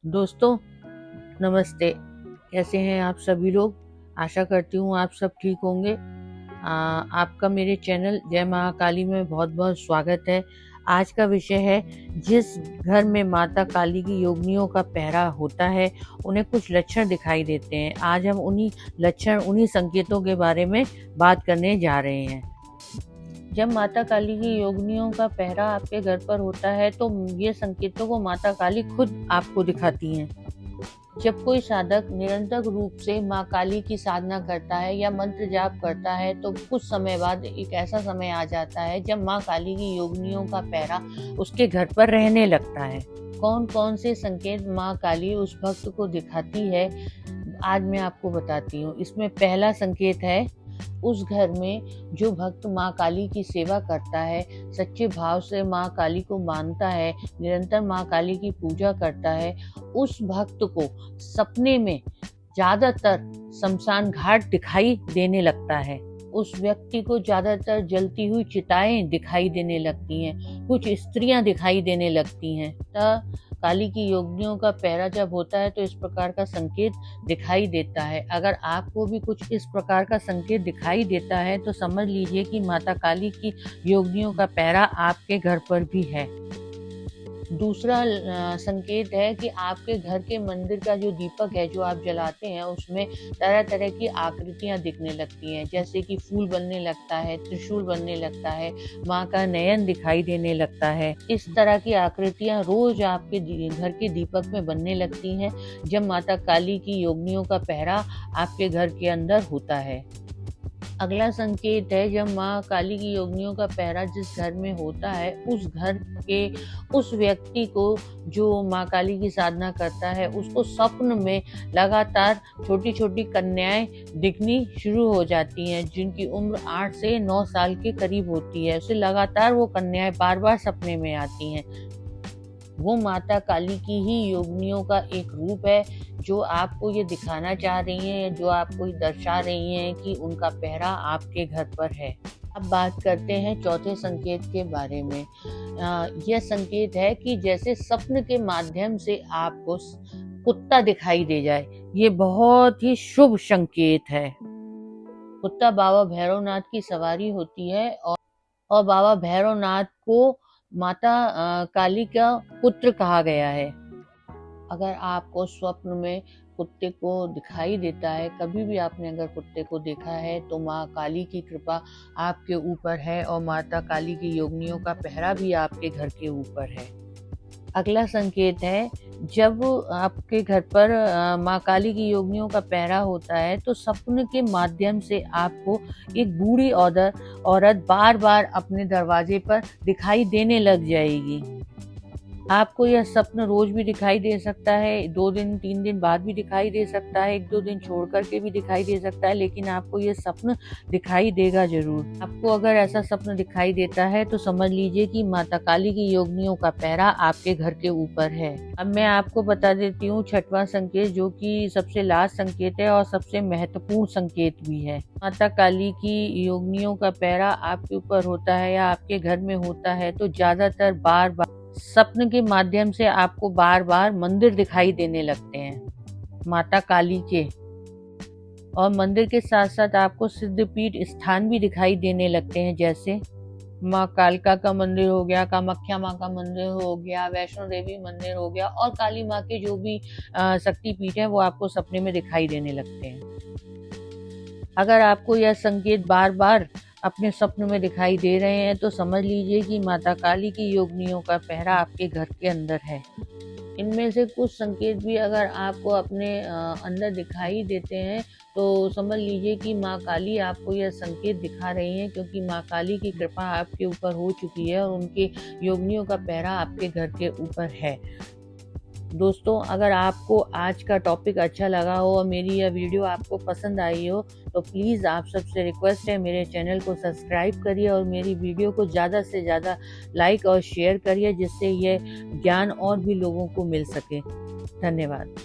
दोस्तों, नमस्ते। कैसे हैं आप सभी लोग? आशा करती हूँ आप सब ठीक होंगे। आपका मेरे चैनल जय महाकाली में बहुत बहुत स्वागत है। आज का विषय है, जिस घर में माता काली की योगिनियों का पहरा होता है उन्हें कुछ लक्षण दिखाई देते हैं। आज हम उन्हीं संकेतों के बारे में बात करने जा रहे हैं। जब माता काली की योगिनियों का पहरा आपके घर पर होता है तो ये संकेतों को माता काली खुद आपको दिखाती हैं। जब कोई साधक निरंतर रूप से माँ काली की साधना करता है या मंत्र जाप करता है तो कुछ समय बाद एक ऐसा समय आ जाता है जब माँ काली की योगिनियों का पहरा उसके घर पर रहने लगता है। कौन कौन से संकेत माँ काली उस भक्त को दिखाती है, आज मैं आपको बताती हूँ। इसमें पहला संकेत है, उस घर में जो भक्त माँ काली की सेवा करता है, सच्चे भाव से माँ काली को मानता है, निरंतर माँ काली की पूजा करता है, उस भक्त को सपने में ज्यादातर शमशान घाट दिखाई देने लगता है। उस व्यक्ति को ज्यादातर जलती हुई चिताएं दिखाई देने लगती हैं, कुछ स्त्रियां दिखाई देने लगती हैं। काली की योगिनियों का पहरा जब होता है तो इस प्रकार का संकेत दिखाई देता है। अगर आपको भी कुछ इस प्रकार का संकेत दिखाई देता है तो समझ लीजिए कि माता काली की योगिनियों का पहरा आपके घर पर भी है। दूसरा संकेत है कि आपके घर के मंदिर का जो दीपक है जो आप जलाते हैं उसमें तरह तरह की आकृतियां दिखने लगती हैं, जैसे कि फूल बनने लगता है, त्रिशूल बनने लगता है, माँ का नयन दिखाई देने लगता है। इस तरह की आकृतियां रोज आपके घर के दीपक में बनने लगती हैं जब माता काली की योगिनियों का पहरा आपके घर के अंदर होता है। अगला संकेत है, जब माँ काली की योगिनियों का पहरा जिस घर में होता है उस घर के उस व्यक्ति को जो माँ काली की साधना करता है उसको स्वप्न में लगातार छोटी छोटी कन्याएं दिखनी शुरू हो जाती हैं जिनकी उम्र 8 से 9 साल के करीब होती है। उसे लगातार वो कन्याएं बार बार सपने में आती हैं। वो माता काली की ही योगिनियों का एक रूप है जो आपको ये दिखाना चाह रही हैं, जो आपको ये दर्शा रही हैं कि उनका पहरा आपके घर पर है। अब बात करते हैं चौथे संकेत के बारे में। यह संकेत है कि जैसे स्वप्न के माध्यम से आपको कुत्ता दिखाई दे जाए, ये बहुत ही शुभ संकेत है। कुत्ता बाबा भैरवनाथ की सवारी होती है और बाबा भैरवनाथ को माता काली का पुत्र कहा गया है। अगर आपको स्वप्न में कुत्ते को दिखाई देता है, कभी भी आपने अगर कुत्ते को देखा है तो माँ काली की कृपा आपके ऊपर है और माता काली की योगिनियों का पहरा भी आपके घर के ऊपर है। अगला संकेत है, जब आपके घर पर माँ काली की योगिनियों का पहरा होता है तो सपने के माध्यम से आपको एक बूढ़ी औरत बार बार अपने दरवाजे पर दिखाई देने लग जाएगी। आपको यह स्वप्न रोज भी दिखाई दे सकता है, 2 दिन 3 दिन बाद भी दिखाई दे सकता है, 1-2 दिन छोड़ करके भी दिखाई दे सकता है, लेकिन आपको यह स्वप्न दिखाई देगा जरूर। आपको अगर ऐसा स्वप्न दिखाई देता है तो समझ लीजिए कि माता काली की योगिनियों का पहरा आपके घर के ऊपर है। अब मैं आपको बता देती हूँ छठवां संकेत, जो कि सबसे लास्ट संकेत है और सबसे महत्वपूर्ण संकेत भी है। माता काली की योगिनियों का पहरा आपके ऊपर होता है या आपके घर में होता है तो ज्यादातर बार बार सपने के माध्यम से आपको बार बार मंदिर दिखाई देने लगते हैं माता काली के, और मंदिर के साथ साथ आपको सिद्धपीठ स्थान भी दिखाई देने लगते हैं, जैसे माँ कालका का मंदिर हो गया, कामाख्या माँ का मंदिर हो गया, वैष्णो देवी मंदिर हो गया, और काली माँ के जो भी शक्तिपीठ है वो आपको सपने में दिखाई देने लगते हैं। अगर आपको यह संकेत बार बार अपने स्वप्न में दिखाई दे रहे हैं तो समझ लीजिए कि माता काली की योगिनियों का पहरा आपके घर के अंदर है। इनमें से कुछ संकेत भी अगर आपको अपने अंदर दिखाई देते हैं तो समझ लीजिए कि माँ काली आपको यह संकेत दिखा रही हैं, क्योंकि माँ काली की कृपा आपके ऊपर हो चुकी है और उनके योगिनियों का पहरा आपके घर के ऊपर है। दोस्तों, अगर आपको आज का टॉपिक अच्छा लगा हो और मेरी यह वीडियो आपको पसंद आई हो तो प्लीज़ आप सबसे रिक्वेस्ट है, मेरे चैनल को सब्सक्राइब करिए और मेरी वीडियो को ज़्यादा से ज़्यादा लाइक और शेयर करिए, जिससे यह ज्ञान और भी लोगों को मिल सके। धन्यवाद।